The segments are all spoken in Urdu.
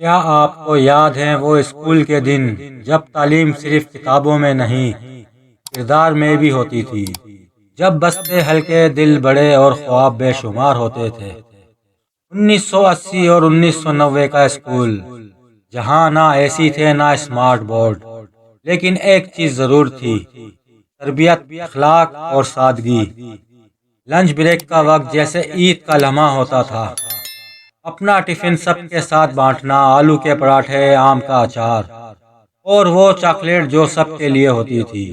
کیا آپ کو یاد ہیں وہ اسکول کے دن جب تعلیم صرف کتابوں میں نہیں، کردار میں بھی ہوتی تھی؟ جب بستے ہلکے، دل بڑے اور خواب بے شمار ہوتے تھے۔ 1980 اور 1990 کا اسکول، جہاں نہ اے سی تھے نہ اسمارٹ بورڈ، لیکن ایک چیز ضرور تھی: تربیت، اخلاق اور سادگی۔ لنچ بریک کا وقت جیسے عید کا لمحہ ہوتا تھا۔ اپنا ٹفن سب کے ساتھ بانٹنا، آلو کے پراٹھے، آم کا اچار، اور وہ چاکلیٹ جو سب کے لیے ہوتی تھی۔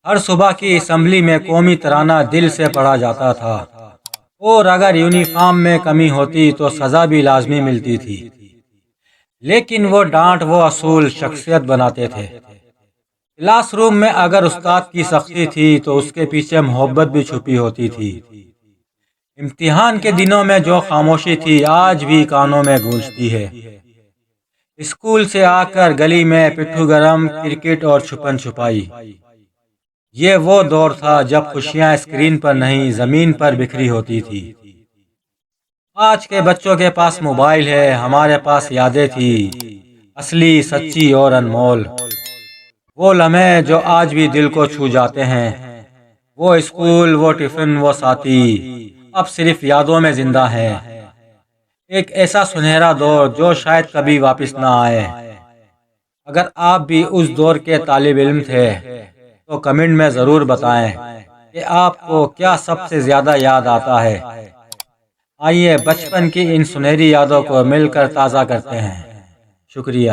ہر صبح کی اسمبلی میں قومی ترانہ دل سے پڑھا جاتا تھا، اور اگر یونیفارم میں کمی ہوتی تو سزا بھی لازمی ملتی تھی۔ لیکن وہ ڈانٹ، وہ اصول شخصیت بناتے تھے۔ کلاس روم میں اگر استاد کی سختی تھی تو اس کے پیچھے محبت بھی چھپی ہوتی تھی۔ امتحان کے دنوں میں جو خاموشی تھی آج بھی کانوں میں گونجتی ہے۔ اسکول سے آ کر گلی میں پٹھو گرم، کرکٹ اور چھپن چھپائی۔ یہ وہ دور تھا جب خوشیاں اسکرین پر نہیں، زمین پر بکھری ہوتی تھی۔ آج کے بچوں کے پاس موبائل ہے، ہمارے پاس یادیں تھی، اصلی، سچی اور انمول۔ وہ لمحے جو آج بھی دل کو چھو جاتے ہیں۔ وہ اسکول، وہ ٹفن، وہ ساتھی، اب صرف یادوں میں زندہ ہیں۔ ایک ایسا سنہرا دور جو شاید کبھی واپس نہ آئے۔ اگر آپ بھی اس دور کے طالب علم تھے تو کمنٹ میں ضرور بتائیں کہ آپ کو کیا سب سے زیادہ یاد آتا ہے۔ آئیے بچپن کی ان سنہری یادوں کو مل کر تازہ کرتے ہیں۔ شکریہ۔